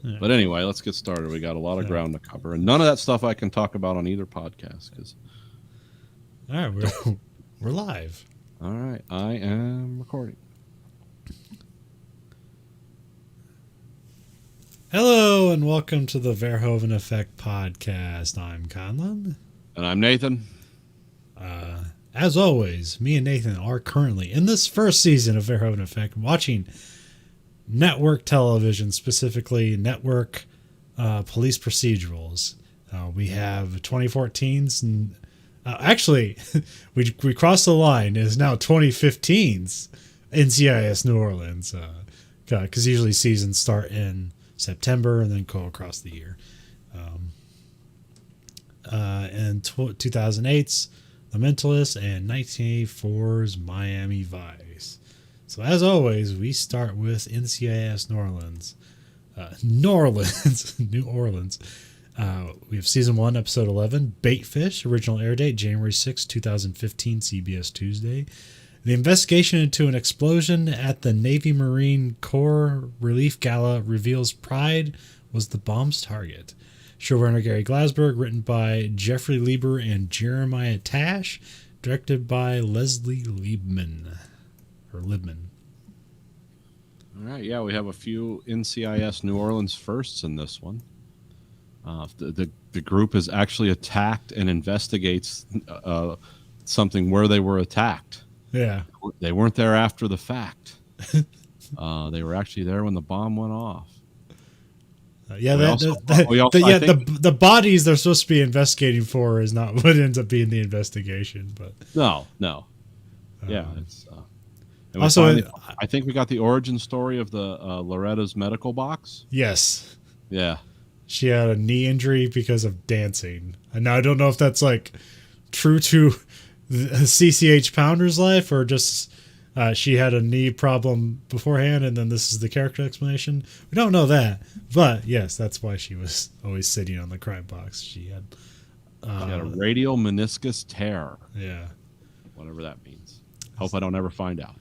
But anyway, let's get started. We got a lot of ground to cover, and none of that stuff I can talk about on either podcast. All right, we're live. All right, I am recording. Hello and welcome to the Verhoeven Effect podcast. I'm Conlon. And I'm Nathan. As always, me and Nathan are currently in this first season of Verhoeven Effect watching network television, specifically network police procedurals. We have 2014's, and actually, we crossed the line. It is now 2015's NCIS New Orleans, because usually seasons start in September and then go across the year. And 2008's The Mentalist and 1984's Miami Vice. So as always, we start with NCIS New Orleans. New Orleans. We have Season 1, Episode 11, Baitfish, original air date January 6, 2015, CBS Tuesday. The investigation into an explosion at the Navy Marine Corps Relief Gala reveals Pride was the bomb's target. Showrunner Gary Glasberg, written by Jeffrey Lieber and Jeremiah Tash, directed by Leslie Liebman. All right, yeah, we have a few NCIS New Orleans firsts in this one. The group is actually attacked and investigates something where they were attacked. Yeah. They weren't there after the fact. They were actually there when the bomb went off. The bodies they're supposed to be investigating for is not what ends up being the investigation. But no. Yeah, it's also. I think we got the origin story of the Loretta's medical box. Yes. Yeah. She had a knee injury because of dancing, and now I don't know if that's like true to the CCH Pounder's life or just she had a knee problem beforehand, and then this is the character explanation. We don't know that, but yes, that's why she was always sitting on the crime box. She had a radial meniscus tear. Yeah, whatever that means. Hope I don't ever find out.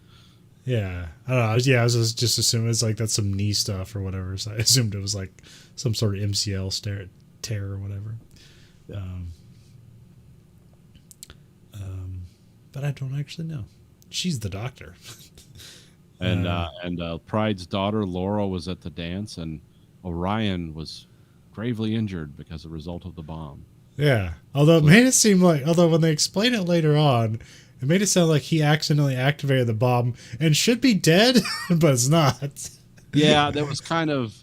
Yeah, I don't know. I was just assuming it's like that's some knee stuff or whatever. So I assumed it was like some sort of MCL tear or whatever. Yeah. But I don't actually know. She's the doctor. And Pride's daughter Laura was at the dance, and Orion was gravely injured because of the result of the bomb. Yeah, although it made it seem like, when they explain it later on, it made it sound like he accidentally activated the bomb and should be dead, but it's not. Yeah, that was kind of.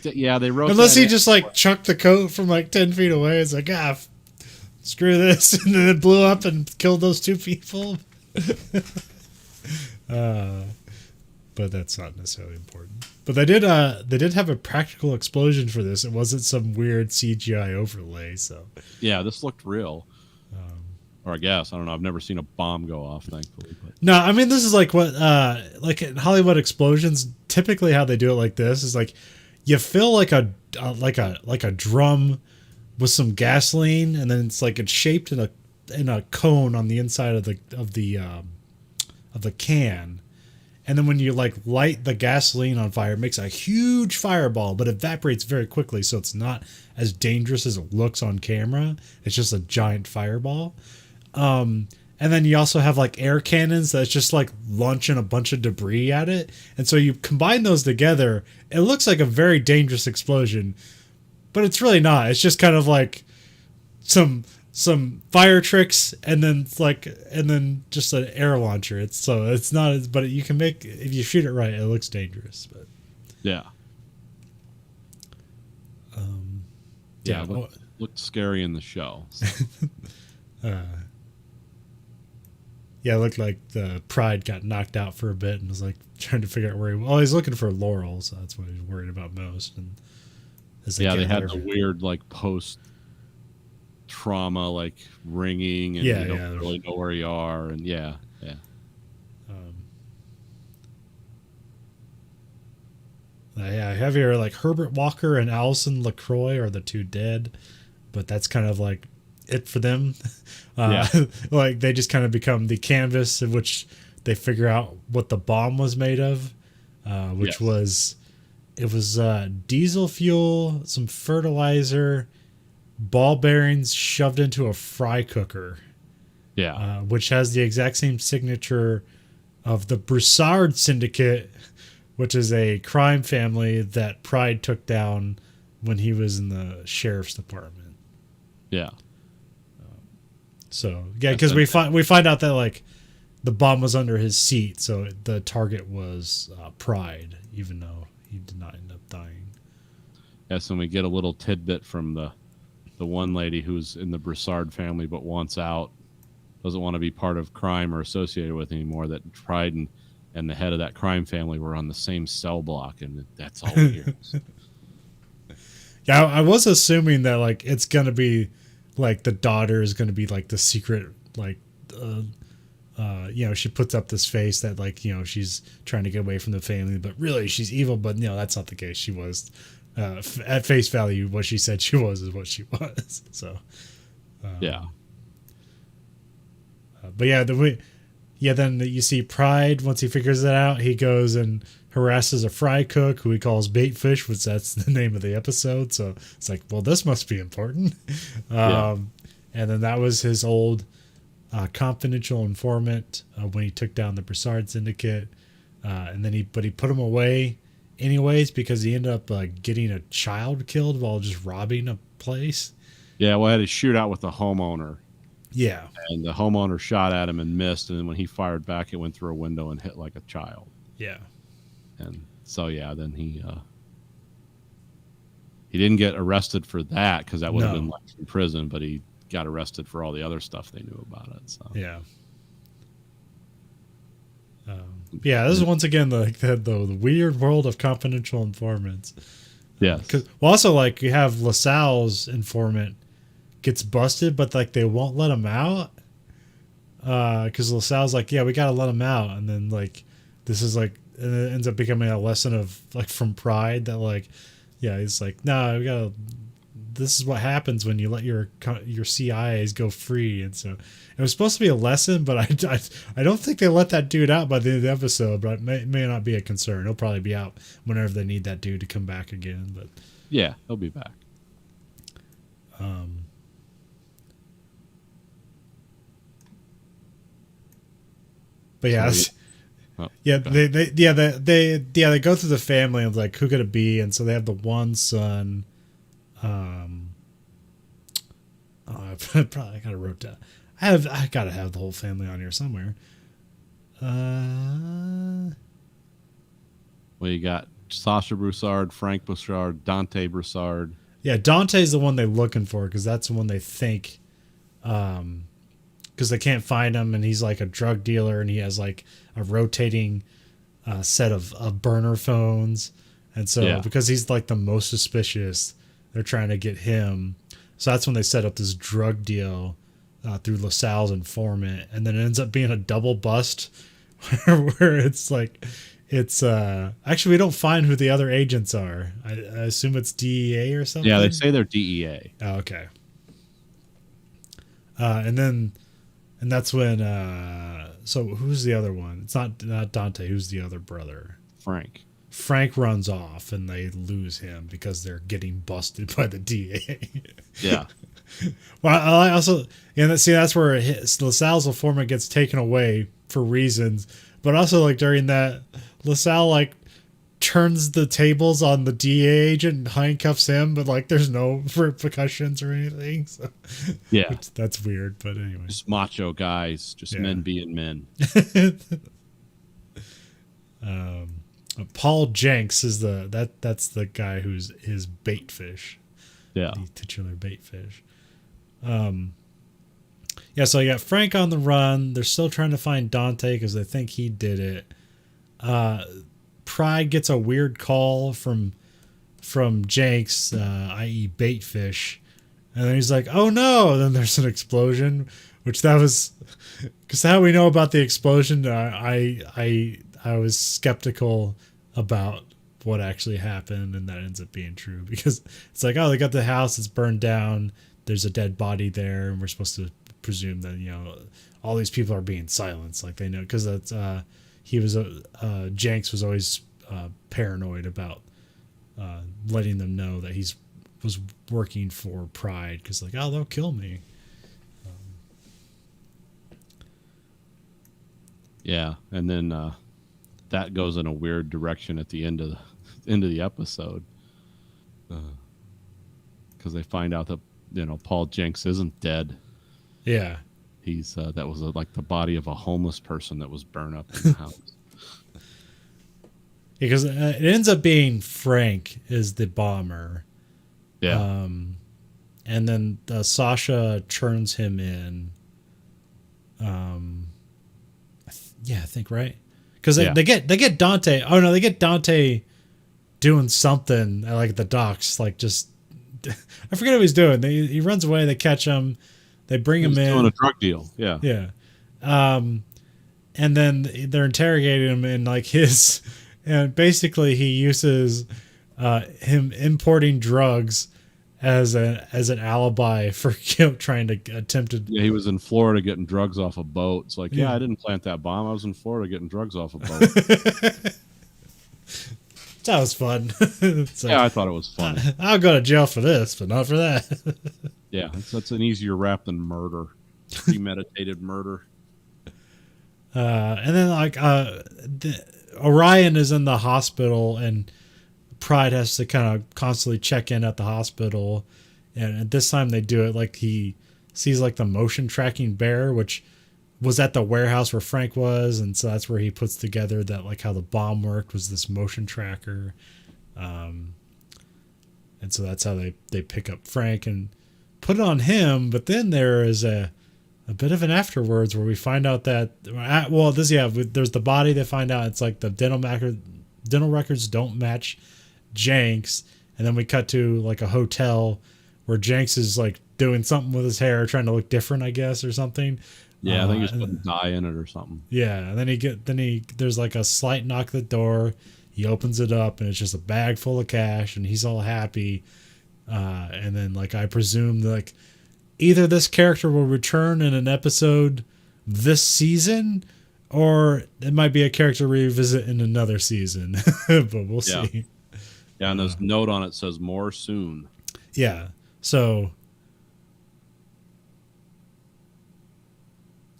They wrote. Unless he just like chucked the coat from like 10 feet away. It's like, screw this, and then it blew up and killed those two people. But that's not necessarily important. But they did have a practical explosion for this. It wasn't some weird CGI overlay. So yeah, this looked real. Or I guess, I don't know. I've never seen a bomb go off, thankfully. But. No, I mean, this is like what, like in Hollywood explosions, typically how they do it like this is like you fill like a drum with some gasoline, and then it's like it's shaped in a cone on the inside of the can. And then when you like light the gasoline on fire, it makes a huge fireball, but evaporates very quickly. So it's not as dangerous as it looks on camera. It's just a giant fireball. And then you also have like air cannons that's just like launching a bunch of debris at it. And so you combine those together, it looks like a very dangerous explosion, but it's really not. It's just kind of like some fire tricks and then just an air launcher. It's not, but you can make, if you shoot it right, it looks dangerous, but yeah. Yeah. Looked scary in the show. So. Yeah, it looked like the Pride got knocked out for a bit and was like trying to figure out where he's looking for Laurel, so that's what he's worried about most. And they had the weird like post trauma like ringing, and you don't really know where you are, and I have here like Herbert Walker and Allison LaCroix are the two dead, but that's kind of like it for them. Like they just kind of become the canvas in which they figure out what the bomb was made of, which was it was diesel fuel, some fertilizer, ball bearings shoved into a fry cooker, Yeah. which has the exact same signature of the Broussard Syndicate, which is a crime family that Pride took down when he was in the sheriff's department. Yeah. So yeah, because we find out that like the bomb was under his seat, so the target was Pride, even though he did not end up dying. Yes, and we get a little tidbit from the one lady who's in the Broussard family but wants out, doesn't want to be part of crime or associated with anymore. That Pride and the head of that crime family were on the same cell block, and that's all we hear. Yeah, I was assuming that like it's gonna be like the daughter is gonna be like the secret like she puts up this face that like she's trying to get away from the family, but really she's evil. But that's not the case. She was at face value what she said she was is what she was. So Yeah. but then you see Pride. Once he figures it out, he goes and harasses a fry cook who he calls Baitfish, which that's the name of the episode. So it's like, well, this must be important. And then that was his old confidential informant when he took down the Broussard Syndicate. And then he put him away anyways because he ended up getting a child killed while just robbing a place. Yeah, well, I had a shootout with the homeowner. Yeah. And the homeowner shot at him and missed, and then when he fired back, it went through a window and hit like a child. Yeah. And so, yeah, then he didn't get arrested for that because that would have been life in prison, but he got arrested for all the other stuff they knew about it. So yeah. Yeah, this is once again the weird world of confidential informants. Yes. Because also like you have LaSalle's informant gets busted, but like they won't let him out. Because LaSalle's like, yeah, we gotta let him out, and then like this is like, and it ends up becoming a lesson of like from Pride that like, yeah, he's like, no, we gotta. This is what happens when you let your CIAs go free, and so it was supposed to be a lesson, but I don't think they let that dude out by the end of the episode. But it may not be a concern. He'll probably be out whenever they need that dude to come back again. But yeah, he'll be back. But yeah, they go through the family of like who could it be, and so they have the one son. I probably gotta wrote down. I gotta have the whole family on here somewhere. Well, you got Sasha Broussard, Frank Broussard, Dante Broussard. Yeah, Dante's the one they're looking for because that's the one they think. Because they can't find him, and he's like a drug dealer, and he has like a rotating set of burner phones, and so because he's like the most suspicious, they're trying to get him. So that's when they set up this drug deal through LaSalle's informant, and then it ends up being a double bust where it's like actually we don't find who the other agents are. I assume it's DEA or something. Yeah, they say they're DEA. Oh, okay. And that's when so who's the other one? It's not Dante. Who's the other brother? Frank runs off, and they lose him because they're getting busted by the DA. Yeah. Well, I also, that's where LaSalle's informant gets taken away for reasons, but also like during that, LaSalle like turns the tables on the DA agent and handcuffs him, but like there's no repercussions or anything. So, yeah, that's weird. But anyway, just macho guys, just men being men. Paul Jenks is that's the guy who's his bait fish. Yeah, the titular bait fish. Yeah, so you got Frank on the run. They're still trying to find Dante because they think he did it. Pride gets a weird call from Jenks, i.e. Baitfish, and then he's like, "Oh no!" Then there's an explosion, which that was because how we know about the explosion. I was skeptical about what actually happened, and that ends up being true because it's like, oh, they got the house, it's burned down, there's a dead body there, and we're supposed to presume that all these people are being silenced, like they know, because that's Jenks was always paranoid about letting them know that he's was working for Pride because like, oh, they'll kill me. Yeah, and then that goes in a weird direction at the end of the episode, because they find out that Paul Jenks isn't dead. Yeah, He's that was like the body of a homeless person that was burned up in the house. because it ends up being Frank is the bomber. Yeah, And then Sasha turns him in. I think right because they get Dante. Oh no, they get Dante doing something at, like the docks, like just I forget what he's doing. He runs away. They catch him. They bring him in doing a drug deal. Yeah, yeah. And then they're interrogating him in like his, and basically he uses him importing drugs as an alibi for trying to attempt to. Yeah, he was in Florida getting drugs off a boat. It's like, yeah, I didn't plant that bomb. I was in Florida getting drugs off a boat. That was fun. Yeah, I thought it was funny. I'll go to jail for this, but not for that. Yeah, that's an easier rap than murder, premeditated murder. And then like Orion is in the hospital and Pride has to kind of constantly check in at the hospital, and at this time they do it like he sees like the motion tracking bear, which was at the warehouse where Frank was, and so that's where he puts together that like how the bomb worked was this motion tracker, and so that's how they pick up Frank and put it on him. But then there is a bit of an afterwards where we find out that there's the body. They find out it's like the dental records don't match Jenks, and then we cut to like a hotel where Jenks is like doing something with his hair, trying to look different, I guess, or something. Yeah, I think he's putting dye in it or something. Yeah, and then there's like a slight knock at the door. He opens it up, and it's just a bag full of cash, and he's all happy. And then like I presume like either this character will return in an episode this season, or it might be a character revisit in another season. But we'll see. Yeah, and this note on it says more soon. Yeah. So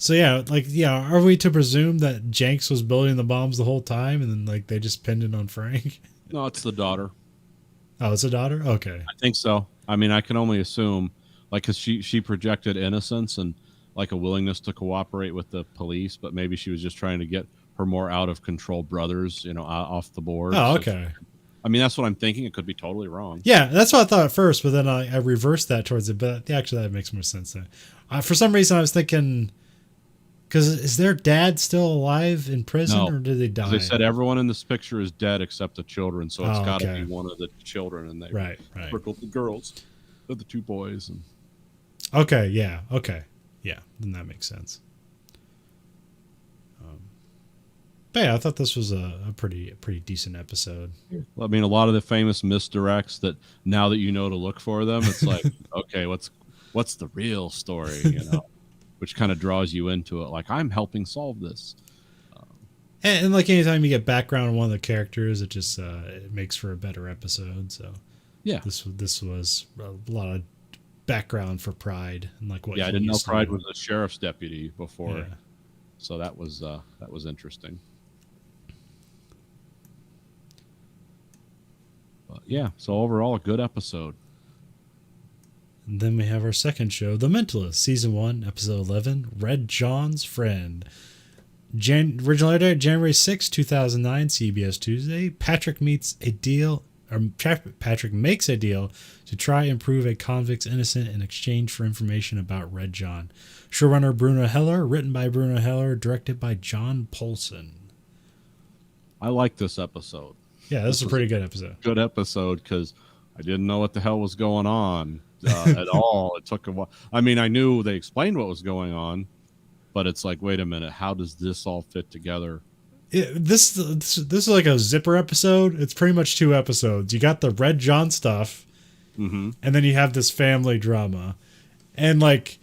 yeah, like are we to presume that Jenks was building the bombs the whole time and then like they just pinned it on Frank? No, it's the daughter. Oh, it's a daughter? Okay. I think so. I mean, I can only assume, like, because she projected innocence and like a willingness to cooperate with the police, but maybe she was just trying to get her more out of control brothers, off the board. Oh, okay. I mean, that's what I'm thinking. It could be totally wrong. Yeah, that's what I thought at first, but then I reversed that towards it. But actually, that makes more sense. For some reason, I was thinking, because is their dad still alive in prison, or did they die? They said everyone in this picture is dead except the children, so it's got to be okay. one of the children, and they right. circled the girls, the two boys. And okay, yeah, then that makes sense. But yeah, I thought this was a pretty decent episode. Well, I mean, a lot of the famous misdirects that now that you know to look for them, it's like, okay, what's the real story, which kind of draws you into it. Like, I'm helping solve this. And like anytime you get background on one of the characters, it just it makes for a better episode. So yeah, this was a lot of background for Pride and like what. Yeah, I didn't know Pride was a sheriff's deputy before, so that was interesting. But yeah, so overall, a good episode. And then we have our second show, The Mentalist, Season 1, Episode 11, Red John's Friend. Original air date, January 6, 2009, CBS Tuesday. Patrick makes a deal to try and prove a convict's innocent in exchange for information about Red John. Showrunner Bruno Heller, written by Bruno Heller, directed by John Polson. I like this episode. Yeah, this is a pretty good episode. Good episode because I didn't know what the hell was going on at all. It took a while. I mean, I knew they explained what was going on, but it's like, wait a minute, how does this all fit together? This is like a zipper episode. It's pretty much 2 episodes. You got the Red John stuff, and then you have this family drama, and like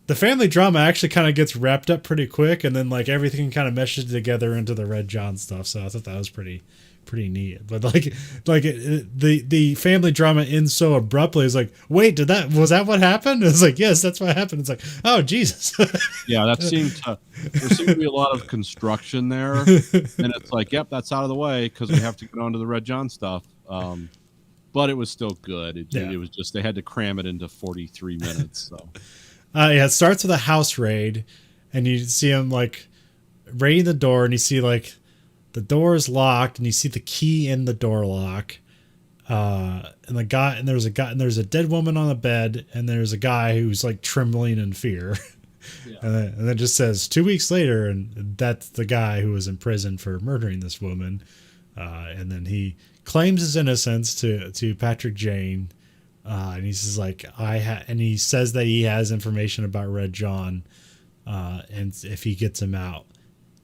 the family drama actually kind of gets wrapped up pretty quick, and then like everything kind of meshes together into the Red John stuff. So I thought that was pretty pretty neat. But the family drama ends so abruptly. It's like, wait, was that what happened? It's like, yes, that's what happened. It's like, oh Jesus. Yeah, there seemed to be a lot of construction there, and it's like, yep, that's out of the way because we have to get on to the Red John stuff. But it was still good. It was just they had to cram it into 43 minutes. So yeah, it starts with a house raid, and you see him like raiding the door, and you see like the door is locked, and you see the key in the door lock. And there's a dead woman on the bed, and there's a guy who's like trembling in fear. Yeah. And then it just says 2 weeks later, and that's the guy who was in prison for murdering this woman. And then he claims his innocence to Patrick Jane. And he says like, and he says that he has information about Red John. And if he gets him out,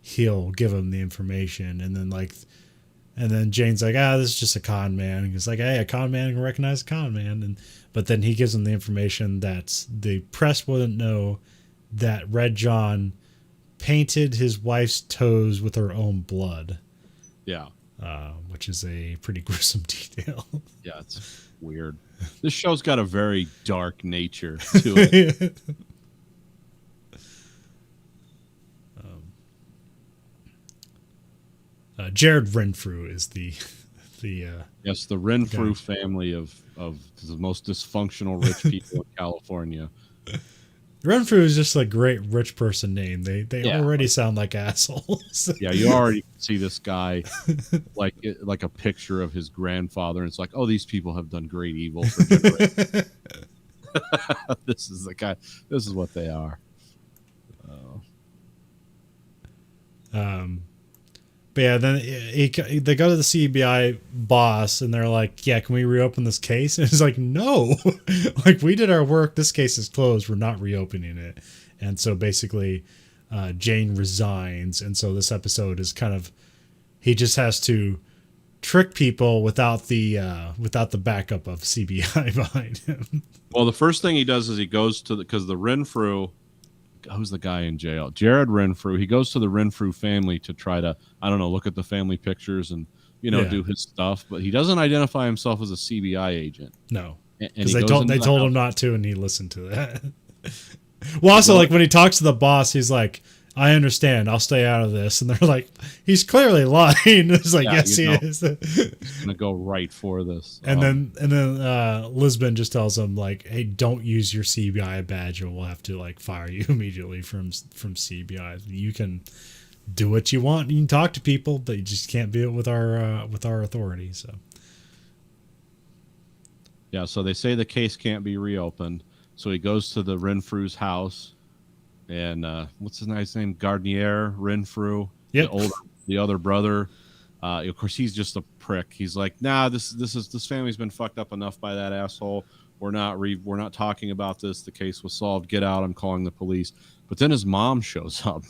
he'll give him the information. And then Jane's like, this is just a con man. And he's like, hey, a con man can recognize a con man. But then he gives him the information that the press wouldn't know that Red John painted his wife's toes with her own blood. Yeah. Which is a pretty gruesome detail. Yeah, it's weird. This show's got a very dark nature to it. Jared Renfrew is the yes, the Renfrew family of the most dysfunctional rich people in California. Renfrew is just a great rich person name. They already sound like assholes. Yeah, you already see this guy like a picture of his grandfather, and it's like, oh, these people have done great evil for generations. This is the guy. This is what they are. But yeah, then they go to the CBI boss, and they're like, yeah, can we reopen this case? And he's like, no, like, we did our work. This case is closed. We're not reopening it. And so basically Jane resigns. And so this episode is kind of, he just has to trick people without the backup of CBI behind him. Well, the first thing he does is he goes to because the Renfrew, who's the guy in jail? Jared Renfrew. He goes to the Renfrew family to try to, I don't know, look at the family pictures and, do his stuff. But he doesn't identify himself as a CBI agent. No, because they told him not to, and he listened to that. Well, also, like, when he talks to the boss, he's like, I understand. I'll stay out of this. And they're like, he's clearly lying. It's like, yes, he is. He's going to go right for this. And then Lisbon just tells him, like, hey, don't use your CBI badge or we'll have to, like, fire you immediately from CBI. You can do what you want. You can talk to people, but you just can't do it with our authority. So. Yeah, so they say the case can't be reopened. So he goes to the Renfrew's house. And what's his nice name? Gardnier Renfrew, yep. The other brother. Of course, he's just a prick. He's like, nah, this family's been fucked up enough by that asshole. We're not talking about this. The case was solved. Get out. I'm calling the police. But then his mom shows up,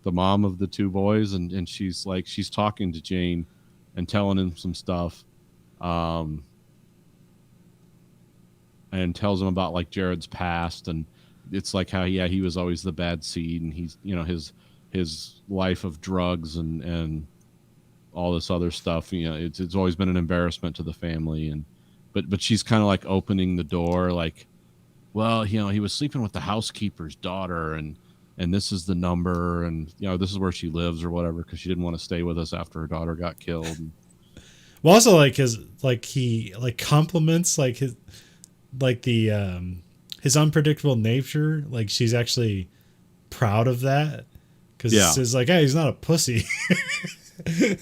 the mom of the two boys, and she's talking to Jane and telling him some stuff, and tells him about like Jared's past and. It's like how he was always the bad seed, and he's his life of drugs and all this other stuff. It's always been an embarrassment to the family, but she's kind of like opening the door, like, well, he was sleeping with the housekeeper's daughter, and this is the number, and this is where she lives or whatever, because she didn't want to stay with us after her daughter got killed. Well, also he compliments his unpredictable nature, like she's actually proud of that because it's like, hey, he's not a pussy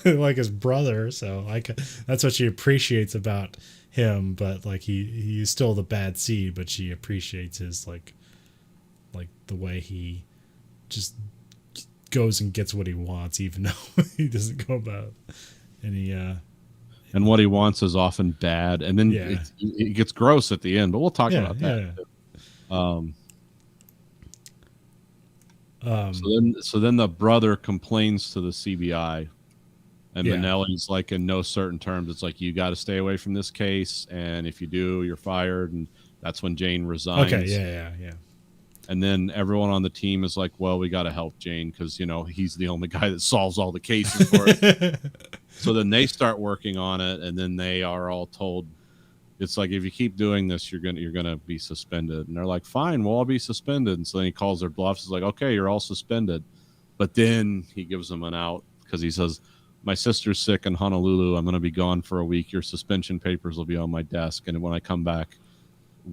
like his brother. So that's what she appreciates about him. But like he's still the bad seed, but she appreciates his like the way he just goes and gets what he wants, even though he doesn't go about any. And what he wants is often bad, and then it gets gross at the end. But we'll talk about that. Yeah. So then the brother complains to the CBI, and Minnelli's like, in no certain terms, it's like, you got to stay away from this case, and if you do, you're fired. And that's when Jane resigns. Okay, yeah. And then everyone on the team is like, well, we got to help Jane because he's the only guy that solves all the cases for it. So then they start working on it, and then they are all told, it's like, if you keep doing this, you're gonna be suspended. And they're like, fine, we'll all be suspended. And so then he calls their bluffs. He's like, okay, you're all suspended. But then he gives them an out because he says, my sister's sick in Honolulu. I'm going to be gone for a week. Your suspension papers will be on my desk. And when I come back,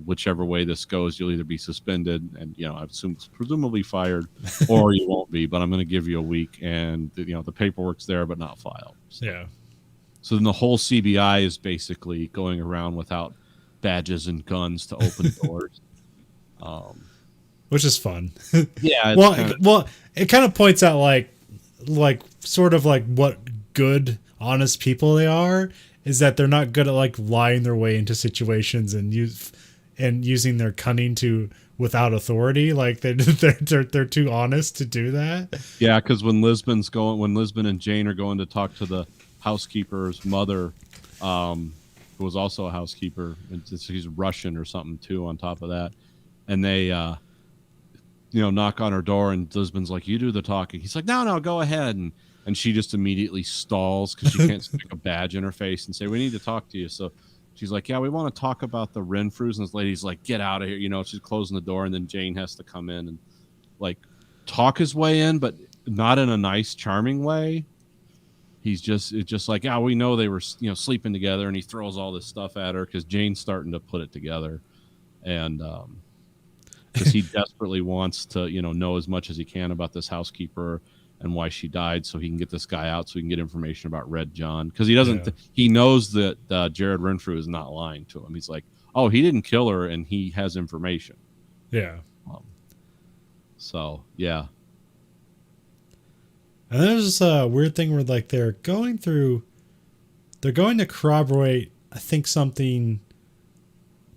whichever way this goes, you'll either be suspended and, I assume presumably fired, or you won't be, but I'm going to give you a week. And, the paperwork's there, but not filed. So, Yeah. so then the whole CBI is basically going around without badges and guns to open doors. Which is fun. Yeah. It kind of points out like sort of like what good, honest people they are, is that they're not good at like lying their way into situations and using their cunning to without authority. Like they're too honest to do that. Yeah, because when Lisbon and Jane are going to talk to the housekeeper's mother, who was also a housekeeper, and she's Russian or something too on top of that, and they knock on her door, and Lisbon's like, you do the talking. He's like, no, go ahead. And she just immediately stalls because she can't stick a badge in her face and say, we need to talk to you. So she's like, yeah, we want to talk about the Renfrews. And this lady's like, get out of here. She's closing the door, and then Jane has to come in and like talk his way in, but not in a nice, charming way. It's just like, yeah, we know they were, sleeping together, and he throws all this stuff at her because Jane's starting to put it together. And, because he desperately wants to, know as much as he can about this housekeeper and why she died, so he can get this guy out, so he can get information about Red John. Because he doesn't, he knows that Jared Renfrew is not lying to him. He's like, oh, he didn't kill her, and he has information. Yeah. So yeah. And then there's this weird thing where like they're going to corroborate, I think, something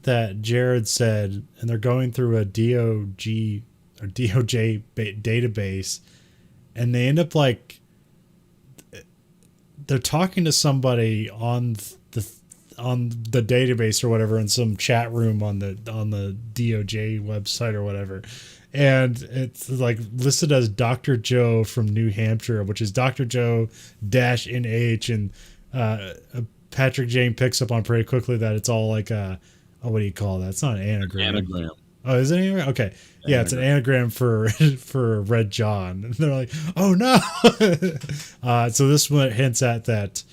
that Jared said, and they're going through a DOJ database, and they end up like they're talking to somebody on the database or whatever in some chat room on the DOJ website or whatever, and it's like listed as Dr. Joe from New Hampshire, which is Dr. Joe -NH, and Patrick Jane picks up on pretty quickly that it's all like a, what do you call that? It's not an anagram. Anagram. Oh, is it an anagram? Okay. Yeah, it's an anagram for Red John. And they're like, oh no. So this one hints at that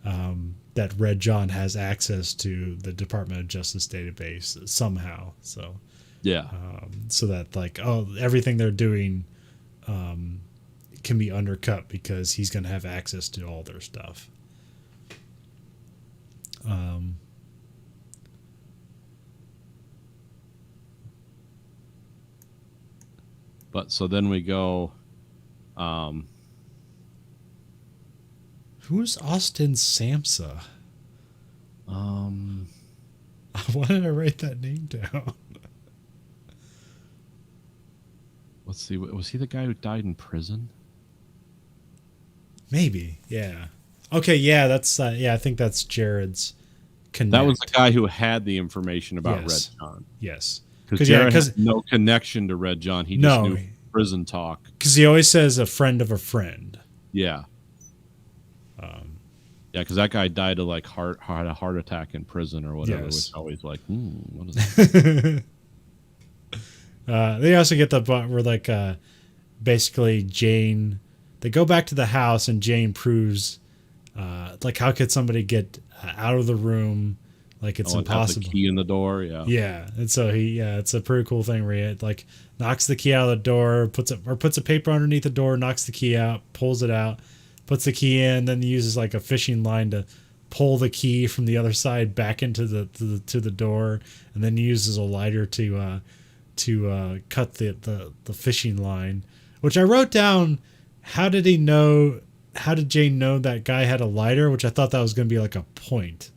that Red John has access to the Department of Justice database somehow. So yeah. So that like, everything they're doing can be undercut because he's going to have access to all their stuff. But so then we go. Who's Austin Samsa? Why did I write that name down? Let's see. Was he the guy who died in prison? Maybe. Yeah. Okay. Yeah. That's. Yeah. I think that's Jared's. Connect. That was the guy who had the information about Red John. Yes. Because Jared had no connection to Red John. He just knew prison talk. Because he always says a friend of a friend. Yeah. Yeah, because that guy died of like had a heart attack in prison or whatever. Yes. Which always like, what is that? They also get the part where like basically Jane, they go back to the house and Jane proves like how could somebody get out of the room, like it's impossible. The key in the door, yeah. And so it's a pretty cool thing where he like knocks the key out of the door, puts a paper underneath the door, knocks the key out, pulls it out, puts the key in, then uses like a fishing line to pull the key from the other side back into the door, and then uses a lighter to cut the fishing line. Which I wrote down. How did Jane know that guy had a lighter? Which I thought that was going to be like a point.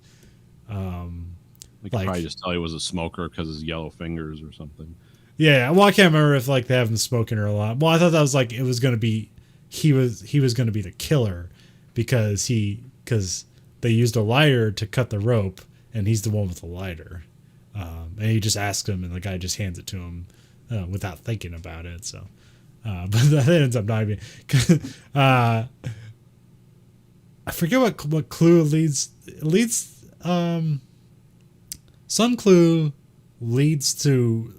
Like probably just tell he was a smoker because his yellow fingers or something. Yeah, well, I can't remember if like they have him smoking or a lot. Well, I thought that was like it was going to be he was going to be the killer because they used a lighter to cut the rope, and he's the one with the lighter. And he just asks him, and the guy just hands it to him without thinking about it. So, but that ends up not being. I forget what clue leads. It leads. Some clue leads to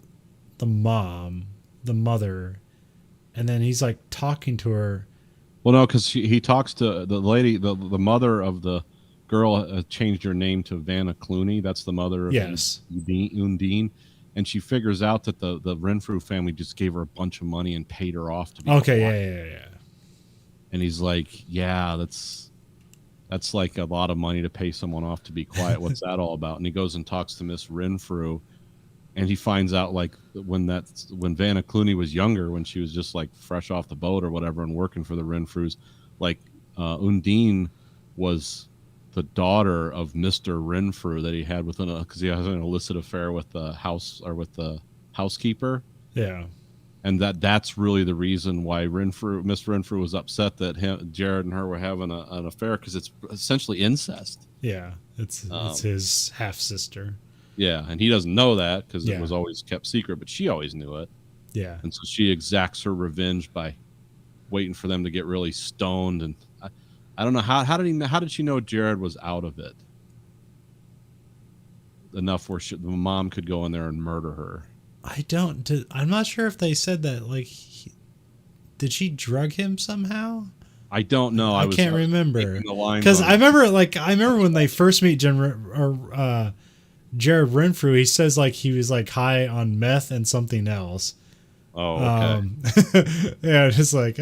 the mom, the mother, and then he's like talking to her. Well, no, because he talks to the lady, the mother of the girl changed her name to Vanna Clooney. That's the mother of Yes. Undine. And she figures out that the Renfrew family just gave her a bunch of money and paid her off to be Okay. quiet. Yeah. And he's like, yeah, that's like a lot of money to pay someone off to be quiet. What's that all about? And he goes and talks to Miss Renfrew, and he finds out like when Vanna Clooney was younger, when she was just like fresh off the boat or whatever and working for the Renfrews, like Undine was the daughter of Mr. Renfrew that he had with because he has an illicit affair with the housekeeper. Yeah. And that's really the reason why Miss Renfrew was upset that Jared and her were having an affair, because it's essentially incest. Yeah. It's his half sister. Yeah, and he doesn't know that because Yeah. it was always kept secret, but she always knew it. Yeah. And so she exacts her revenge by waiting for them to get really stoned. And I don't know how did she know Jared was out of it enough where the mom could go in there and murder her. I'm not sure if they said that. Like, did she drug him somehow? I don't know. I can't remember because I remember when they first meet Jared Renfrew. He says like he was like high on meth and something else. Oh, okay. Yeah, just like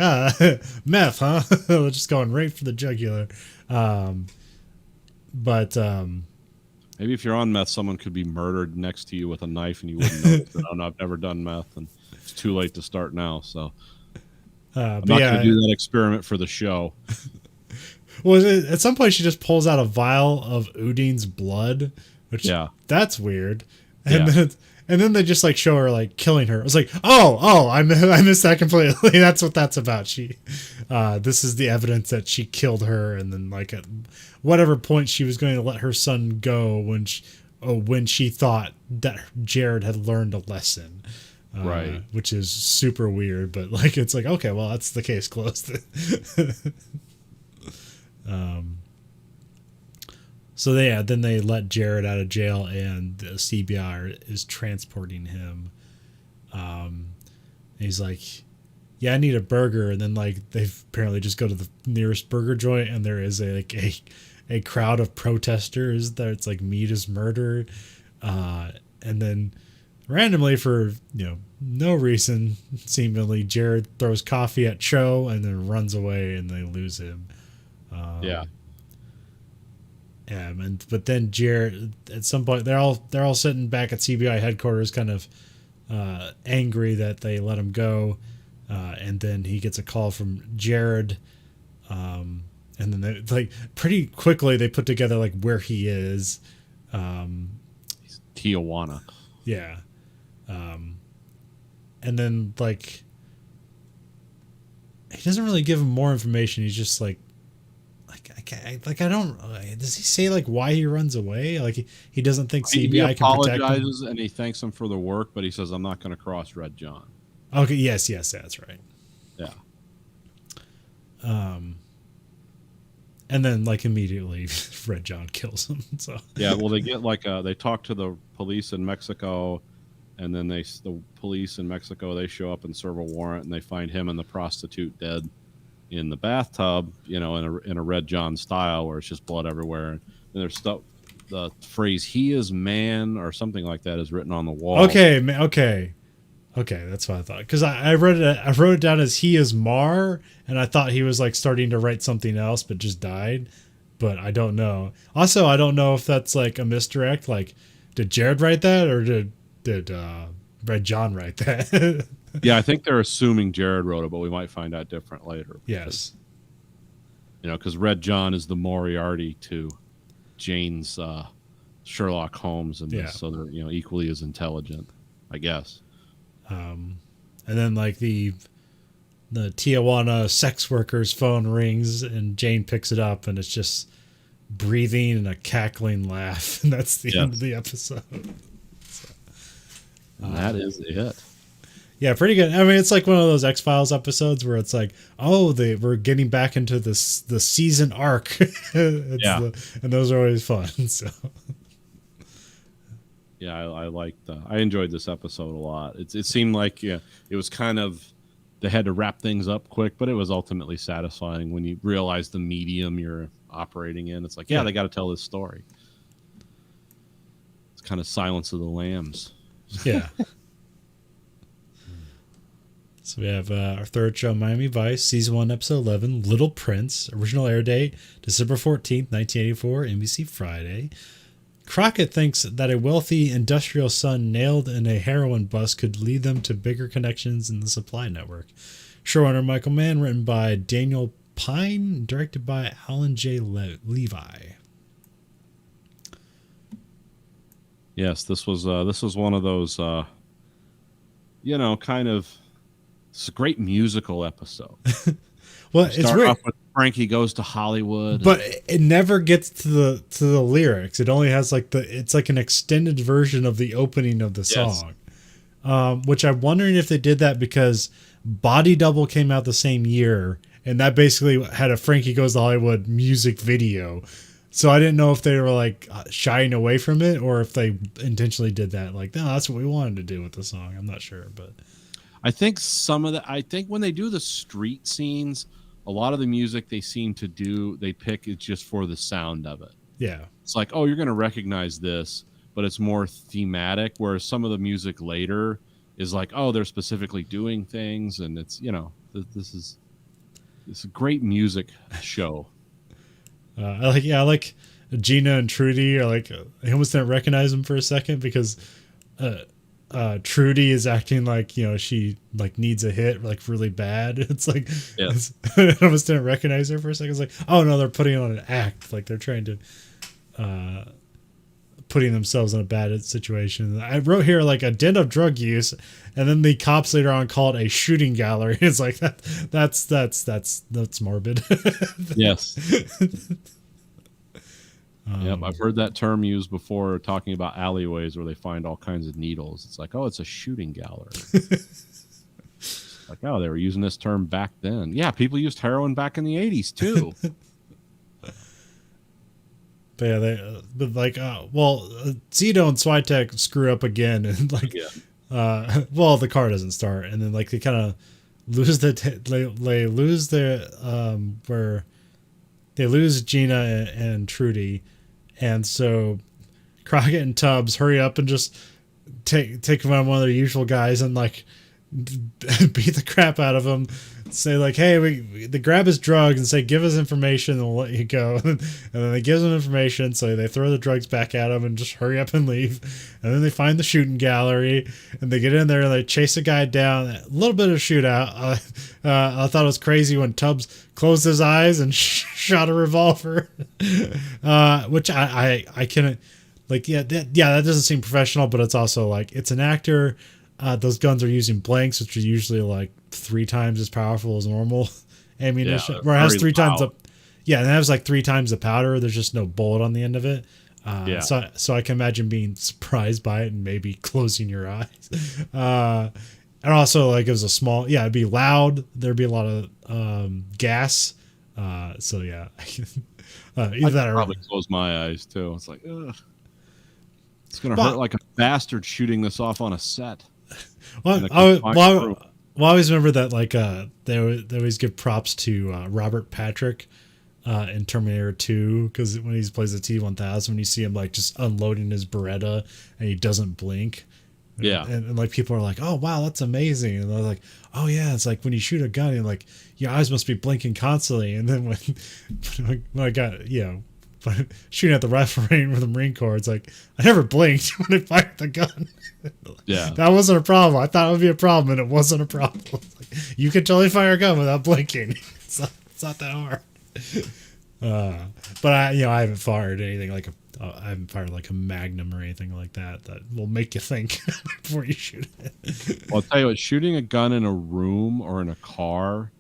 meth, huh? Just going right for the jugular. But maybe if you're on meth, someone could be murdered next to you with a knife and you wouldn't know it. Oh, no, I've never done meth, and it's too late to start now. So I'm not going to do that experiment for the show. Well, at some point she just pulls out a vial of Udine's blood, which that's weird. And then they just like show her like killing her. I was like, I missed that completely. That's what that's about. This is the evidence that she killed her, and then like at whatever point she was going to let her son go when she thought that Jared had learned a lesson. Right. Which is super weird, but like it's like, okay, well, that's the case closed. So then they let Jared out of jail, and the CBI is transporting him. And he's like, yeah, I need a burger. And then like they apparently just go to the nearest burger joint, and there is a crowd of protesters that it's like meat is murder. And then randomly, for no reason seemingly, Jared throws coffee at Cho and then runs away, and they lose him. Yeah. But then Jared, at some point, they're all sitting back at CBI headquarters, kind of angry that they let him go, and then he gets a call from Jared, and then they, like pretty quickly they put together like where he is. He's Tijuana. Yeah, and then like he doesn't really give him more information. He's just like. I don't. Does he say like why he runs away? Like he doesn't think CBI can protect him. He apologizes and he thanks him for the work, but he says, "I'm not going to cross Red John." Okay. Yes. That's right. Yeah. And then like immediately, Red John kills him. So yeah. Well, they get like they talk to the police in Mexico, and then the police in Mexico, they show up and serve a warrant, and they find him and the prostitute dead in the bathtub, in a Red John style, where it's just blood everywhere. And there's stuff, the phrase "he is man" or something like that is written on the wall. Okay, that's what I thought, because I wrote it down as "he is Mar," and I thought he was like starting to write something else, but just died. But I don't know. Also, I don't know if that's like a misdirect. Like, did Jared write that, or did Red John write that? Yeah, I think they're assuming Jared wrote it, but we might find out different later. Yes. Because Red John is the Moriarty to Jane's Sherlock Holmes, and so they're equally as intelligent, I guess. And then like the Tijuana sex worker's phone rings, and Jane picks it up, and it's just breathing and a cackling laugh, and that's the end of the episode. And that is it. Yeah, pretty good. I mean, it's like one of those X-Files episodes where it's like, oh, we're getting back into this the season arc. Yeah. And those are always fun. So Yeah, I liked. I enjoyed this episode a lot. It seemed like it was kind of they had to wrap things up quick, but it was ultimately satisfying when you realize the medium you're operating in. It's like, yeah, they got to tell this story. It's kind of Silence of the Lambs. yeah. So we have our third show, Miami Vice, season 1, episode 11, Little Prince. Original air date December 14th, 1984, NBC Friday. Crockett thinks that a wealthy industrial son nailed in a heroin bust could lead them to bigger connections in the supply network. Showrunner Michael Mann, written by Daniel Pine, directed by Alan J. Levi. Yes, this was one of those, kind of. It's a great musical episode. Well, it's weird. Off with Frankie Goes to Hollywood, but it never gets to the lyrics. It only has like it's like an extended version of the opening of the song. Yes. Which I'm wondering if they did that because Body Double came out the same year, and that basically had a Frankie Goes to Hollywood music video. So I didn't know if they were like shying away from it or if they intentionally did that. Like, no, that's what we wanted to do with the song. I'm not sure, but I think I think when they do the street scenes, a lot of the music they seem to do, they pick it just for the sound of it. Yeah. It's like, oh, you're going to recognize this, but it's more thematic, whereas some of the music later is like, oh, they're specifically doing things, and it's, it's a great music show. I like Gina and Trudy. I almost didn't recognize them for a second because Trudy is acting like she like needs a hit like really bad. It's like I almost didn't recognize her for a second. It's like, oh no, they're putting on an act. Like they're trying to putting themselves in a bad situation. I wrote here like a den of drug use, and then the cops later on call it a shooting gallery. It's like that's morbid. Yes. Yep, I've heard that term used before talking about alleyways where they find all kinds of needles. It's like, oh, it's a shooting gallery. Like, oh, they were using this term back then. Yeah, people used heroin back in the 80s too. But yeah, Zito and Switek screw up again, and like, the car doesn't start, and then like they kind of lose they lose Gina and Trudy, and so Crockett and Tubbs hurry up and just take them on one of their usual guys and like beat the crap out of him. Say like, hey, they grab his drugs and say, give us information and we'll let you go. And then they give them information, so they throw the drugs back at him and just hurry up and leave. And then they find the shooting gallery and they get in there and they chase a guy down. A little bit of shootout. I thought it was crazy when Tubbs closed his eyes and shot a revolver, which I can like, that doesn't seem professional, but it's also like it's an actor. Those guns are using blanks, which are usually like 3 times as powerful as normal ammunition. Where it has 3 times and it has like 3 times the powder. There's just no bullet on the end of it. So I can imagine being surprised by it and maybe closing your eyes. And also like it was a small, it'd be loud. There'd be a lot of gas. So yeah, either that or probably close my eyes too. It's like, ugh. It's gonna hurt like a bastard shooting this off on a set. I always remember that like they always give props to Robert Patrick in Terminator 2 because when he plays the T-1000, when you see him like just unloading his Beretta and he doesn't blink. Yeah, and like people are like, oh wow, that's amazing, and they're like, oh yeah, it's like when you shoot a gun and like your eyes must be blinking constantly, and then when I got but shooting at the rifle range with the Marine Corps, it's like I never blinked when I fired the gun. Yeah, that wasn't a problem. I thought it would be a problem, and it wasn't a problem. Like, you can totally fire a gun without blinking. It's not that hard. But I haven't fired anything like I haven't fired like a Magnum or anything like that will make you think before you shoot it. Well, I'll tell you what, shooting a gun in a room or in a car,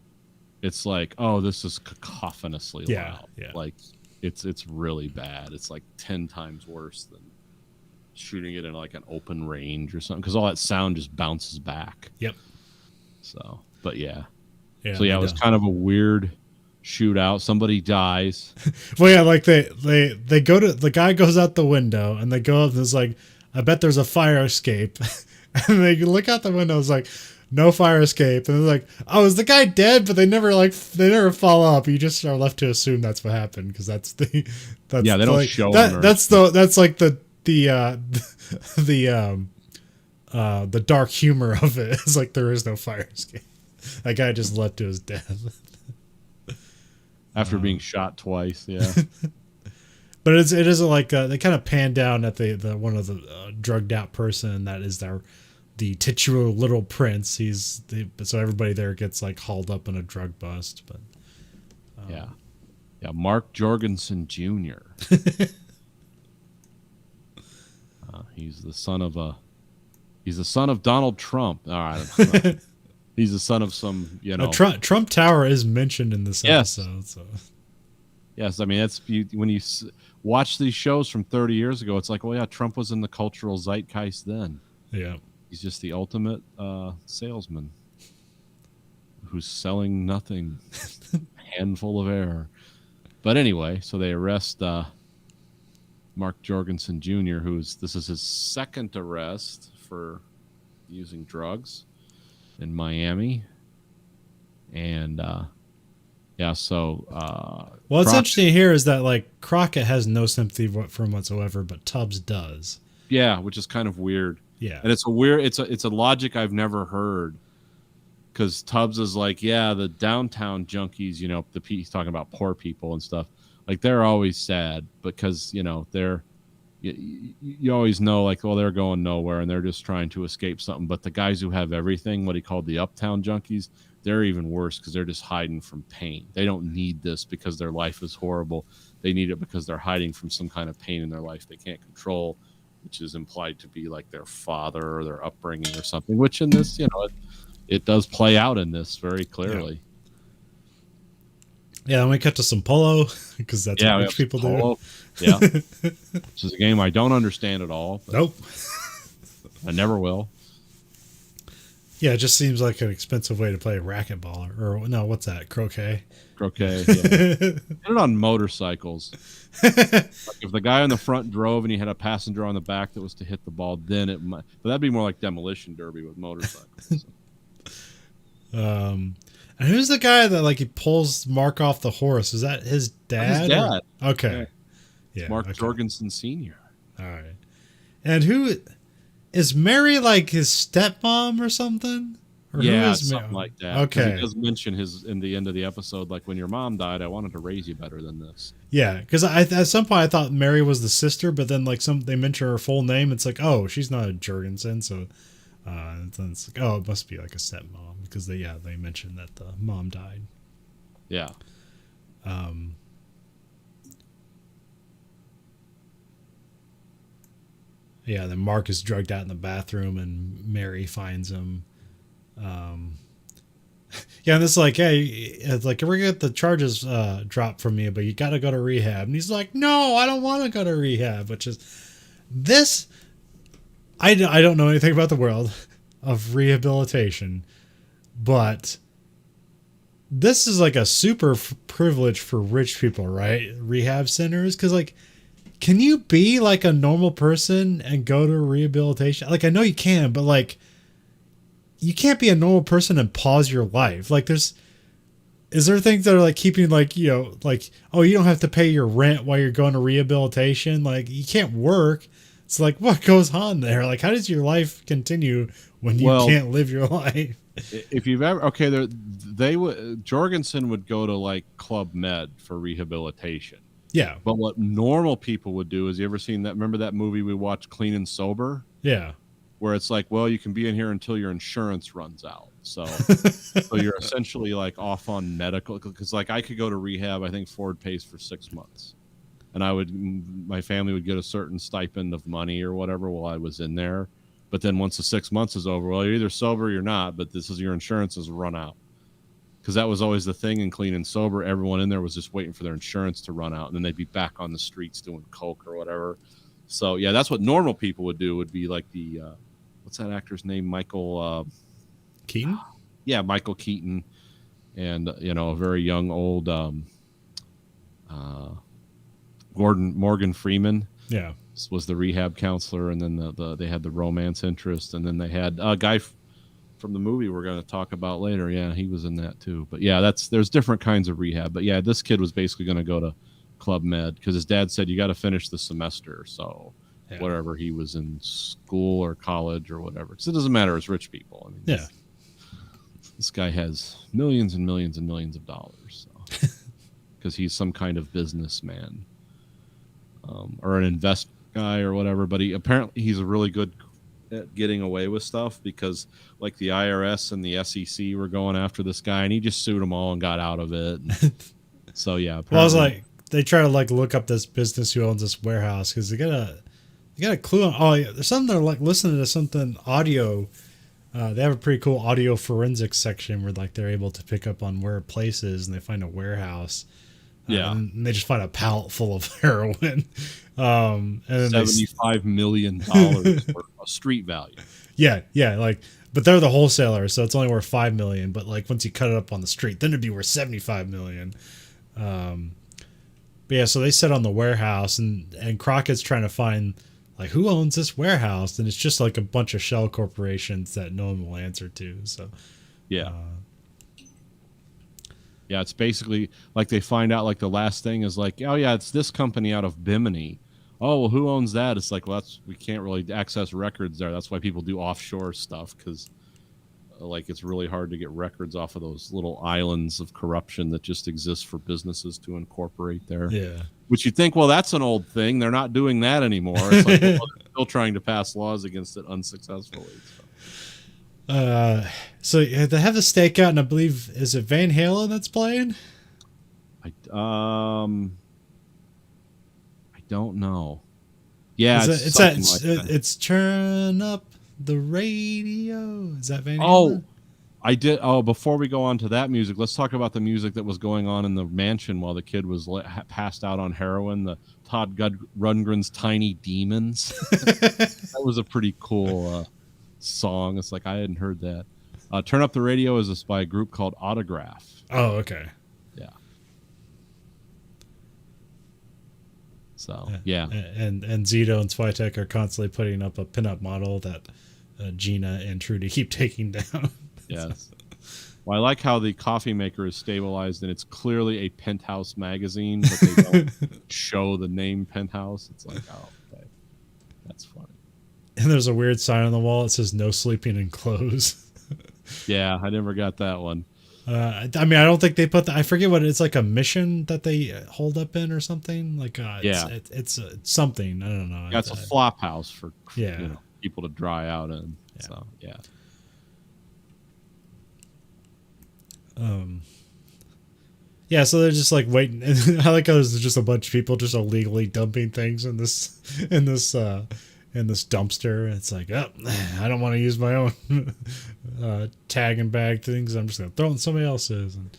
it's like, oh, this is cacophonously loud. Yeah. Like it's really bad. It's like 10 times worse than shooting it in like an open range or something because all that sound just bounces back. Yep. So, but yeah. Yeah. So yeah, it was kind of a weird shootout. Somebody dies. Well, yeah, like they go to the guy goes out the window and they go up and it's like, I bet there's a fire escape, and they look out the window. It's like no fire escape, and they're like, oh, is the guy dead? But they never follow up. You just are left to assume that's what happened because that's they don't like, show that. That's like the the dark humor of it. It's like there is no fire escape. That guy just left to his death. After being shot twice, yeah. But it isn't like they kind of pan down at the one of the drugged out person that is the titular little prince. So everybody there gets like hauled up in a drug bust. But yeah, Mark Jorgensen Jr. He's the son of Donald Trump. All right. He's the son of some, Trump Tower is mentioned in this episode. So. Yes, I mean when you watch these shows from 30 years ago, it's like, well, yeah, Trump was in the cultural zeitgeist then. Yeah, he's just the ultimate salesman who's selling nothing, handful of air. But anyway, so they arrest Mark Jorgensen Jr., this is his second arrest for using drugs in Miami. And so what's interesting here is that like Crockett has no sympathy for him whatsoever, but Tubbs does. Yeah, which is kind of weird. Yeah, and it's a logic I've never heard, because Tubbs is like, yeah, the downtown junkies, he's talking about poor people and stuff, like they're always sad because they're you always know, like, well, they're going nowhere and they're just trying to escape something. But the guys who have everything, what he called the uptown junkies, they're even worse because they're just hiding from pain. They don't need this because their life is horrible. They need it because they're hiding from some kind of pain in their life they can't control, which is implied to be like their father or their upbringing or something, which in this, it does play out in this very clearly. Yeah, and we cut to some polo because that's what rich people do. Yeah, which is a game I don't understand at all. Nope. I never will. Yeah, it just seems like an expensive way to play racquetball, or no, what's that? Croquet. Yeah. Put it on motorcycles. Like if the guy on the front drove and he had a passenger on the back that was to hit the ball, then it might. But that'd be more like demolition derby with motorcycles. And who's the guy that like he pulls Mark off the horse? Is that his dad? His dad. Okay. Yeah. Mark Jorgensen Sr. All right. And who is Mary, like his stepmom or something? Or yeah, something like that. Okay. He does mention in the end of the episode, like, when your mom died, I wanted to raise you better than this. Yeah, because at some point I thought Mary was the sister, but then like they mention her full name. It's like, oh, she's not a Jorgensen, so it's like, oh, it must be like a stepmom because they mentioned that the mom died. Yeah. Yeah, then Mark is drugged out in the bathroom and Mary finds him. Yeah, and it's like, hey, it's like, we're gonna get the charges dropped from you, but you got to go to rehab. And he's like, no, I don't want to go to rehab, which is this. I don't know anything about the world of rehabilitation, but this is like a super privilege for rich people, right? Rehab centers, because like, can you be like a normal person and go to rehabilitation? Like, I know you can, but like, you can't be a normal person and pause your life. Like, is there things that are like keeping like, like, oh, you don't have to pay your rent while you're going to rehabilitation. Like, you can't work. It's like, what goes on there? Like, how does your life continue when you can't live your life? If you've ever, Jorgensen would go to like Club Med for rehabilitation. Yeah. But what normal people would do is, you ever seen that? Remember that movie we watched, Clean and Sober? Yeah. Where it's like, well, you can be in here until your insurance runs out. So you're essentially like off on medical, because like I could go to rehab. I think Ford pays for 6 months, and my family would get a certain stipend of money or whatever while I was in there. But then once the 6 months is over, well, you're either sober or you're not, but your insurance has run out. Because that was always the thing in Clean and Sober. Everyone in there was just waiting for their insurance to run out, and then they'd be back on the streets doing coke or whatever. So yeah, that's what normal people would do. Would be like the what's that actor's name? Michael. Keaton. Yeah, Michael Keaton, and a very young old Morgan Freeman. Yeah. Was the rehab counselor, and then they had the romance interest, and then they had a guy from the movie we're going to talk about later. Yeah, he was in that too. But yeah, there's different kinds of rehab. But yeah, this kid was basically going to go to Club Med because his dad said you got to finish the semester. So whatever he was in school or college or whatever, because it doesn't matter. It's rich people. I mean, this guy has millions and millions and millions of dollars because he's some kind of businessman or an investment guy or whatever. But he's a really good at getting away with stuff because like the IRS and the SEC were going after this guy and he just sued them all and got out of it. And so yeah. Well, I was like, they try to like look up this business who owns this warehouse because they got a clue on. Oh, yeah, there's something they're like listening to something audio. They have a pretty cool audio forensics section where like they're able to pick up on where a place is and they find a warehouse. And they just find a pallet full of heroin. And then $75 million for a street value. Yeah, like, but they're the wholesaler, so it's only worth $5 million. But like once you cut it up on the street, then it'd be worth $75 million. But yeah, so they sit on the warehouse, and Crockett's trying to find like who owns this warehouse, and it's just like a bunch of shell corporations that no one will answer to. So yeah. Yeah, it's basically like they find out like the last thing is like, oh yeah, it's this company out of Bimini. Oh, well, who owns that? It's like, well, we can't really access records there. That's why people do offshore stuff because like it's really hard to get records off of those little islands of corruption that just exist for businesses to incorporate there. Yeah. Which you think, well, that's an old thing. They're not doing that anymore. It's like, well, they're still trying to pass laws against it unsuccessfully. So they have the stakeout, and I believe is it Van Halen that's playing? I don't know. Yeah, it's turn up the radio. Is that Van Halen? I did. Oh, before we go on to that music, let's talk about the music that was going on in the mansion while the kid was passed out on heroin. The Todd Rundgren's "Tiny Demons." That was a pretty cool song. It's like I hadn't heard that. "Turn Up the Radio" is by a group called Autograph. Oh, okay. Yeah. So yeah, and Zito and Switek are constantly putting up a pinup model that Gina and Trudy keep taking down. Yes. Well, I like how the coffee maker is stabilized and it's clearly a Penthouse magazine, but they don't show the name Penthouse. It's like, oh, okay, that's funny. And there's a weird sign on the wall that says "No sleeping in clothes." Yeah, I never got that one. I mean, I don't think they put I forget what it's like a mission that they hold up in or something. Like, it's something. I don't know. Yeah, it's a flop house for yeah. People to dry out in. Yeah. So yeah. Yeah, so they're just like waiting. I like how there's just a bunch of people just illegally dumping things in this dumpster. It's like, oh, I don't want to use my own tag and bag things. I'm just gonna throw it in somebody else's. And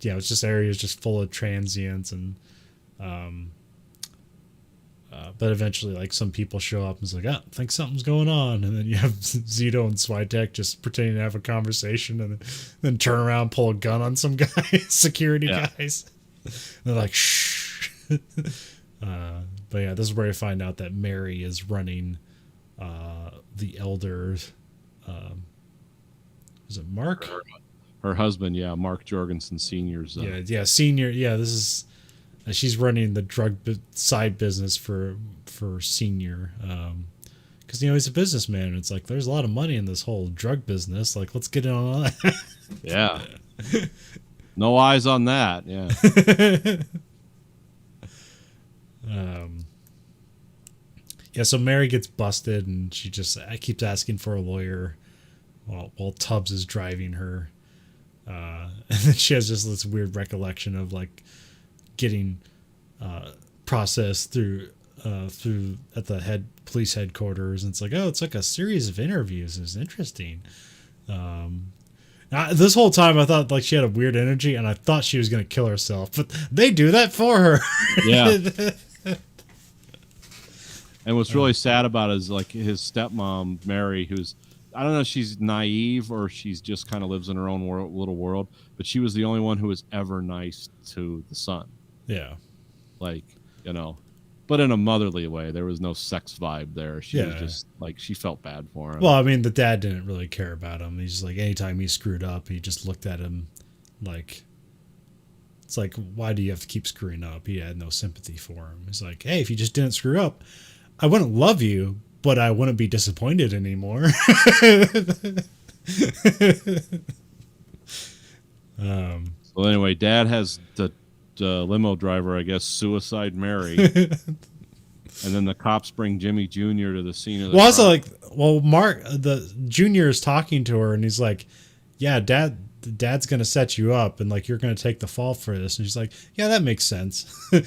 it's just areas just full of transients and but eventually like some people show up and it's like, oh, I think something's going on, and then you have Zito and Switek just pretending to have a conversation and then turn around, pull a gun on some guys, security guys. And they're like, shh. But yeah, this is where you find out that Mary is running the elders. Is it Mark? Her husband, Mark Jorgensen Sr.'s. Senior. Yeah, this is she's running the drug side business for Senior. Because he's a businessman. It's like there's a lot of money in this whole drug business. Like, let's get in on that. Yeah. No eyes on that. Yeah. So Mary gets busted and she just keeps asking for a lawyer while Tubbs is driving her. And then she has just this weird recollection of like getting processed through at the police headquarters. And it's like, oh, it's like a series of interviews. It's interesting. This whole time I thought like she had a weird energy and I thought she was going to kill herself, but they do that for her. Yeah. And what's really sad about it is like his stepmom, Mary, who's, I don't know if she's naive or she's just kind of lives in her own little world, but she was the only one who was ever nice to the son. Yeah. Like, you know, but in a motherly way. There was no sex vibe there. She was just like, she felt bad for him. Well, I mean, the dad didn't really care about him. He's just like, anytime he screwed up, he just looked at him like, it's like, why do you have to keep screwing up? He had no sympathy for him. He's like, hey, if you just didn't screw up, I wouldn't love you, but I wouldn't be disappointed anymore. So anyway, Dad has the limo driver, I guess, suicide Mary. And then the cops bring Jimmy Jr. to the scene of the well, also crime. like, well, Mark, the junior is talking to her and he's like, yeah, dad's going to set you up and like, you're going to take the fall for this. And she's like, yeah, that makes sense. You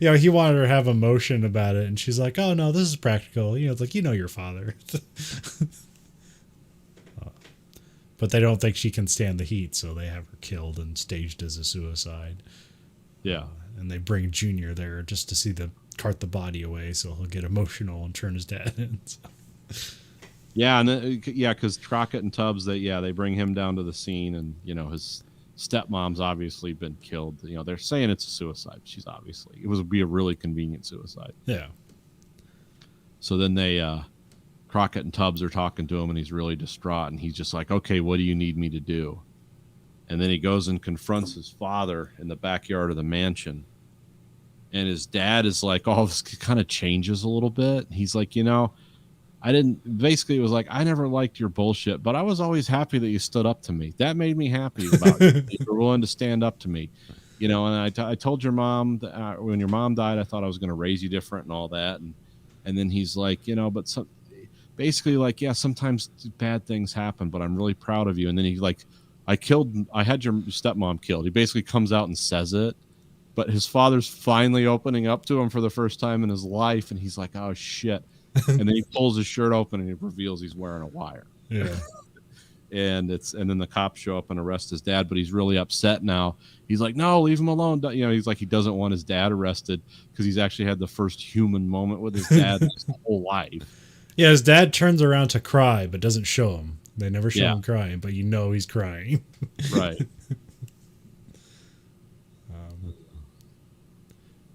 know, he wanted her to have emotion about it. And she's like, oh no, this is practical. You know, it's like, you know, your father. But they don't think she can stand the heat. So they have her killed and staged as a suicide. Yeah. And they bring Junior there just to see cart the body away, so he'll get emotional and turn his dad in. So. Yeah, and then, because Crockett and Tubbs, they bring him down to the scene, and you know his stepmom's obviously been killed. You know, they're saying it's a suicide. She's obviously, it would be a really convenient suicide. Yeah. So then Crockett and Tubbs are talking to him, and he's really distraught, and he's just like, "Okay, what do you need me to do?" And then he goes and confronts his father in the backyard of the mansion. And his dad is like, oh, this kind of changes a little bit. He's like, you know, basically it was like, I never liked your bullshit, but I was always happy that you stood up to me. That made me happy about you. You were willing to stand up to me. You know, and I told your mom that, when your mom died, I thought I was going to raise you different and all that. And then he's like, you know, but basically like, yeah, sometimes bad things happen, but I'm really proud of you. And then he's like, I had your stepmom killed. He basically comes out and says it, but his father's finally opening up to him for the first time in his life. And he's like, oh shit. And then he pulls his shirt open and he reveals he's wearing a wire. Yeah. and then the cops show up and arrest his dad, but he's really upset now. He's like, no, leave him alone. You know, he's like, he doesn't want his dad arrested because he's actually had the first human moment with his dad his whole life. Yeah. His dad turns around to cry, but doesn't show him. They never show him crying, but you know he's crying. Right.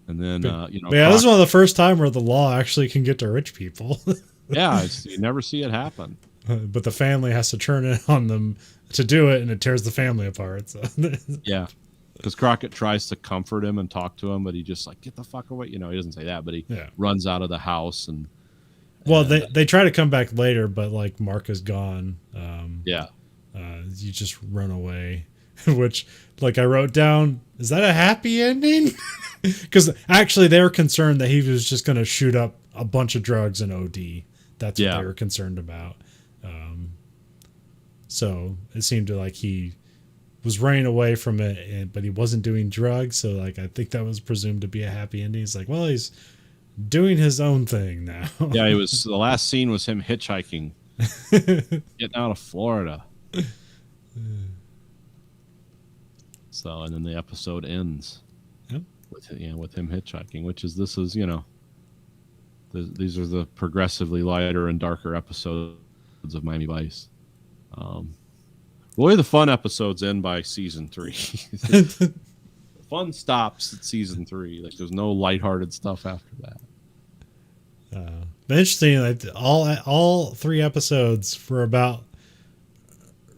And then, you know. Yeah, this is one of the first time where the law actually can get to rich people. Yeah, you never see it happen. But the family has to turn it on them to do it, and it tears the family apart. So. Yeah. Because Crockett tries to comfort him and talk to him, but he just like, get the fuck away. You know, he doesn't say that, but he runs out of the house and. Well, they try to come back later, but like Mark is gone. You just run away, which like I wrote down, is that a happy ending? Because actually they were concerned that he was just going to shoot up a bunch of drugs and OD. That's what they were concerned about. So it seemed to like he was running away from it, but he wasn't doing drugs. So like I think that was presumed to be a happy ending. It's like, well, he's doing his own thing now. Yeah, he was. The last scene was him hitchhiking, getting out of Florida. So, and then the episode ends with him hitchhiking, this is you know, these are the progressively lighter and darker episodes of Miami Vice. Really, the fun episodes end by season 3. Fun stops at season 3. Like there's no lighthearted stuff after that. But interesting, like all 3 episodes were about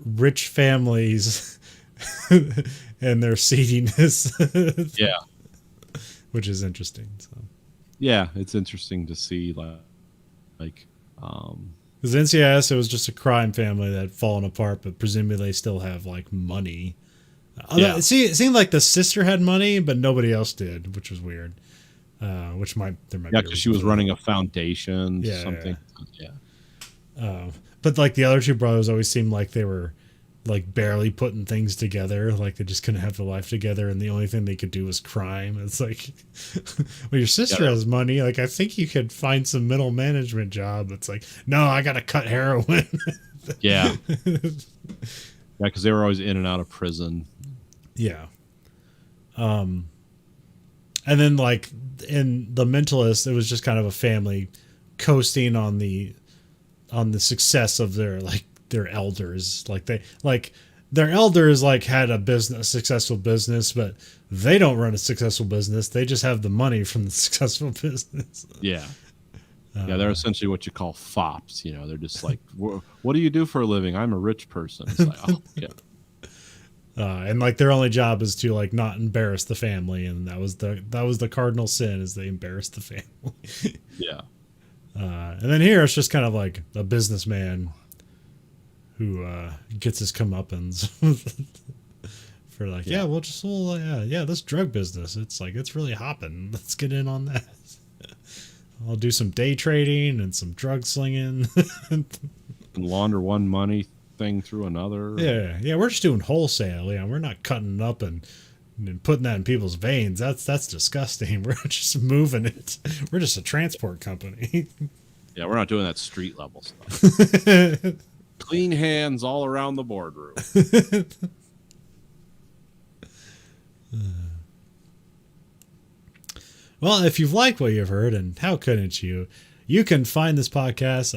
rich families and their seediness. Yeah, which is interesting. So. Yeah, it's interesting to see like because NCIS, it was just a crime family that had fallen apart, but presumably they still have like money. It seemed like the sister had money, but nobody else did, which was weird. There might be because she was running a foundation, something. But like the other 2 brothers always seemed like they were like barely putting things together, like they just couldn't have their life together, and the only thing they could do was crime. It's like, well, your sister has money. Like I think you could find some middle management job. It's like, no, I got to cut heroin. Yeah, because they were always in and out of prison. Yeah. And then like in The Mentalist, it was just kind of a family coasting on the success of their elders. Their elders like had a successful business, but they don't run a successful business. They just have the money from the successful business. Yeah. Yeah, they're essentially what you call fops. You know, they're just like, what do you do for a living? I'm a rich person. It's like, oh, yeah. And like their only job is to like not embarrass the family, and that was the cardinal sin, is they embarrassed the family. Yeah. And then here it's just kind of like a businessman who gets his comeuppance for like, this drug business. It's like, it's really hopping. Let's get in on that. I'll do some day trading and some drug slinging. And launder one money thing through another. Yeah. We're just doing wholesale. Yeah, we're not cutting it up and putting that in people's veins. That's disgusting. We're just moving it. We're just a transport company. Yeah, we're not doing that street level stuff. Clean hands all around the boardroom. Well, if you've liked what you've heard, and how couldn't you, you can find this podcast.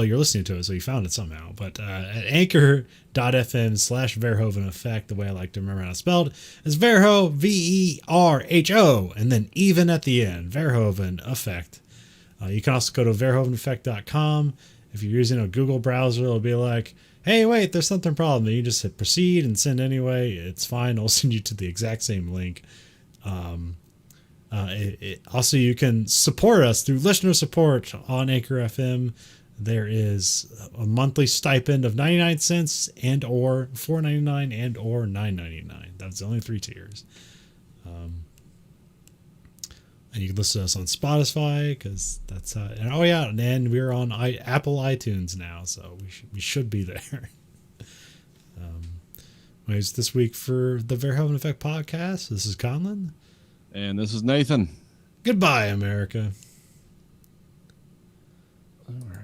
You're listening to it, so you found it somehow. But at anchor.fm/Verhoeven Effect, the way I like to remember how it's spelled, is Verho, Verho, and then even at the end, Verhoeven Effect. You can also go to verhoeveneffect.com. If you're using a Google browser, it'll be like, hey, wait, there's something problem. And you just hit proceed and send anyway. It's fine. I'll send you to the exact same link. Also, you can support us through listener support on Anchor FM. There is a monthly stipend of 99 cents and or $4.99 and or $9.99. That's the only 3 tiers. And you can listen to us on Spotify, because that's and we're on Apple iTunes now, so we should be there. Anyways, this week for the Verhoeven Effect podcast, this is Conlon. And this is Nathan. Goodbye, America. All right.